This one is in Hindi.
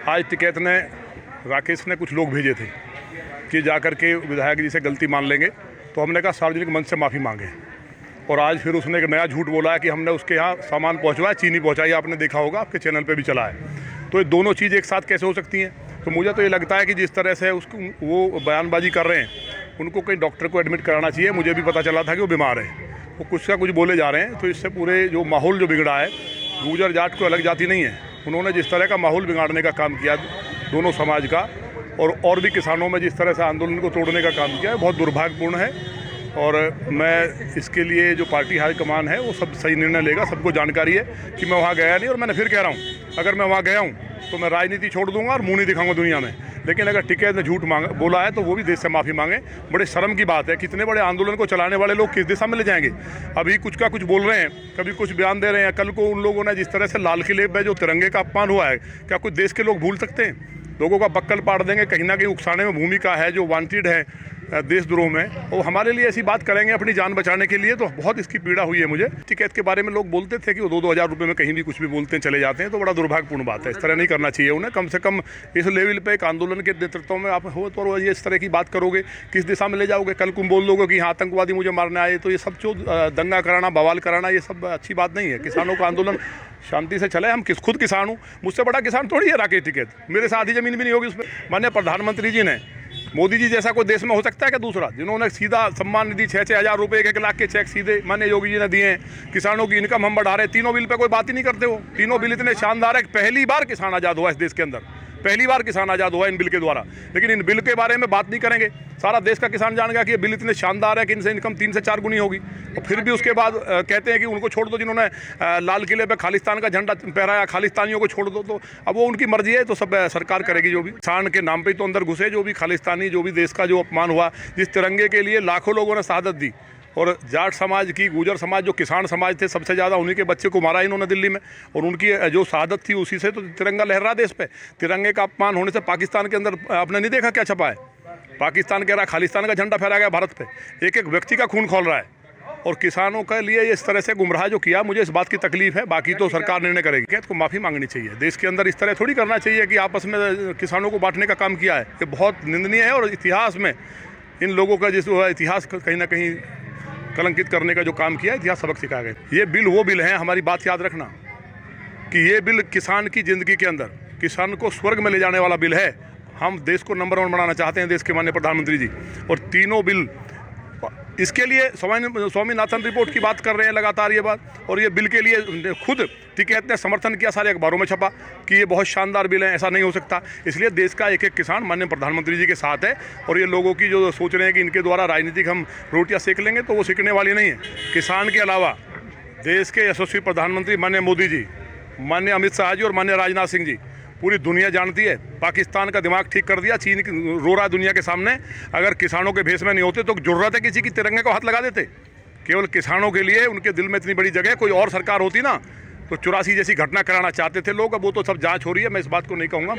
आज टिकैत ने राकेश ने कुछ लोग भेजे थे कि जाकर के विधायक जी से गलती मान लेंगे, तो हमने कहा सार्वजनिक मंच से माफ़ी मांगे। और आज फिर उसने एक नया झूठ बोला है कि हमने उसके यहाँ सामान पहुँचवाया, चीनी पहुँचाई। आपने देखा होगा, आपके चैनल पे भी चला है। तो ये दोनों चीज़ एक साथ कैसे हो सकती हैं? तो मुझे तो ये लगता है कि जिस तरह से उसको वो बयानबाजी कर रहे हैं, उनको कहीं डॉक्टर को एडमिट कराना चाहिए। मुझे भी पता चला था कि वो बीमार है, वो कुछ का कुछ बोले जा रहे हैं। तो इससे पूरे जो माहौल जो बिगड़ा है, गुर्जर जाट को अलग जाति नहीं है, उन्होंने जिस तरह का माहौल बिगाड़ने का काम किया दोनों समाज का, और भी किसानों में जिस तरह से आंदोलन को तोड़ने का काम किया है, बहुत दुर्भाग्यपूर्ण है। और मैं इसके लिए जो पार्टी हाईकमान है वो सब सही निर्णय लेगा। सबको जानकारी है कि मैं वहाँ गया नहीं, और मैंने फिर कह रहा हूँ, अगर मैं वहाँ गया हूँ तो मैं राजनीति छोड़ दूंगा और मुँह नहीं दिखाऊंगा दुनिया में। लेकिन अगर टिकैत ने झूठ बोला है तो वो भी देश से माफ़ी मांगे। बड़े शर्म की बात है, कितने बड़े आंदोलन को चलाने वाले लोग किस दिशा में ले जाएंगे। अभी कुछ का कुछ बोल रहे हैं, कभी कुछ बयान दे रहे हैं। कल को उन लोगों ने जिस तरह से लाल किले पर जो तिरंगे का अपमान हुआ है, क्या कुछ देश के लोग भूल सकते हैं? लोगों का बक्कल पाड़ देंगे, कहीं ना कहीं उकसाने में भूमिका है, जो वांटेड है देशद्रोह में, वो हमारे लिए ऐसी बात करेंगे अपनी जान बचाने के लिए। तो बहुत इसकी पीड़ा हुई है मुझे। टिकैत के बारे में लोग बोलते थे कि वो 2-2 हज़ार रुपये में कहीं भी कुछ भी बोलते हैं, चले जाते हैं, तो बड़ा दुर्भाग्यपूर्ण बात है। इस तरह नहीं करना चाहिए उन्हें। कम से कम इस लेवल पे एक आंदोलन के नेतृत्व में आप हो तो ये इस तरह की बात करोगे, किस दिशा में ले जाओगे? कल तुम बोल दोगे कि हाँ आतंकवादी मुझे मारने आए, तो ये सब जो दंगा कराना, बवाल कराना, ये सब अच्छी बात नहीं है। किसानों का आंदोलन शांति से चले। हम खुद किसान हूँ, मुझसे बड़ा किसान थोड़ी है राकेश टिकैत। मेरे से आधी ज़मीन भी नहीं होगी उसमें। माननीय प्रधानमंत्री जी ने, मोदी जी जैसा कोई देश में हो सकता है क्या दूसरा, जिन्होंने सीधा सम्मान निधि 6-6 हज़ार रुपये, 1-1 लाख के चेक सीधे माननीय योगी जी ने दिए हैं। किसानों की इनकम हम बढ़ा रहे हैं। तीनों बिल पे कोई बात ही नहीं करते हो। तीनों बिल इतने शानदार है, पहली बार किसान आज़ाद हुआ इस देश के अंदर, पहली बार किसान आज़ाद हुआ इन बिल के द्वारा। लेकिन इन बिल के बारे में बात नहीं करेंगे। सारा देश का किसान जान गया कि ये बिल इतने शानदार है कि इनसे इनकम 3 से 4 गुनी होगी। और फिर भी उसके बाद कहते हैं कि उनको छोड़ दो, जिन्होंने लाल किले पे खालिस्तान का झंडा फहराया, खालिस्तानियों को छोड़ दो। तो अब वो उनकी मर्जी है, तो सब सरकार करेगी। जो भी किसान के नाम पे तो अंदर घुसे, जो भी खालिस्तानी, जो भी देश का जो अपमान हुआ, जिस तिरंगे के लिए लाखों लोगों ने शहादत दी, और जाट समाज की, गुर्जर समाज, जो किसान समाज थे, सबसे ज़्यादा उन्हीं के बच्चे को मारा इन्होंने दिल्ली में। और उनकी जो शहादत थी, उसी से तो तिरंगा लहरा देश पे। तिरंगे का अपमान होने से पाकिस्तान के अंदर आपने नहीं देखा क्या छपा है? पाकिस्तान कह रहा है खालिस्तान का झंडा फहराया गया भारत पे। एक एक व्यक्ति का खून खौल रहा है। और किसानों के लिए इस तरह से गुमराह जो किया, मुझे इस बात की तकलीफ है। बाकी तो सरकार निर्णय करेगी। टिकैत को माफ़ी मांगनी चाहिए। देश के अंदर इस तरह थोड़ी करना चाहिए कि आपस में किसानों को बांटने का काम किया है। ये बहुत निंदनीय है। और इतिहास में इन लोगों का जिस इतिहास कहीं ना कहीं कलंकित करने का जो काम किया है, इतिहास सबक सिखा गए। ये बिल वो बिल हैं, हमारी बात याद रखना, कि ये बिल किसान की ज़िंदगी के अंदर किसान को स्वर्ग में ले जाने वाला बिल है। हम देश को नंबर 1 बनाना चाहते हैं, देश के माननीय प्रधानमंत्री जी। और तीनों बिल, इसके लिए स्वामीनाथन रिपोर्ट की बात कर रहे हैं लगातार ये बात। और ये बिल के लिए खुद टिकैत ने समर्थन किया, सारे अखबारों में छपा कि ये बहुत शानदार बिल है, ऐसा नहीं हो सकता। इसलिए देश का एक एक किसान माननीय प्रधानमंत्री जी के साथ है। और ये लोगों की जो सोच रहे हैं कि इनके द्वारा राजनीतिक हम रोटियां सेक लेंगे, तो वो सेकने वाली नहीं है। किसान के अलावा देश के यशस्वी प्रधानमंत्री माननीय मोदी जी, माननीय अमित शाह जी और माननीय राजनाथ सिंह जी, पूरी दुनिया जानती है। पाकिस्तान का दिमाग ठीक कर दिया। चीन रो रहा है दुनिया के सामने। अगर किसानों के भेष में नहीं होते तो जरूरत है किसी की तिरंगे को हाथ लगा देते? केवल किसानों के लिए उनके दिल में इतनी बड़ी जगह। कोई और सरकार होती ना, तो 84 जैसी घटना कराना चाहते थे लोग। अब वो तो सब जांच हो रही है, मैं इस बात को नहीं कहूँगा।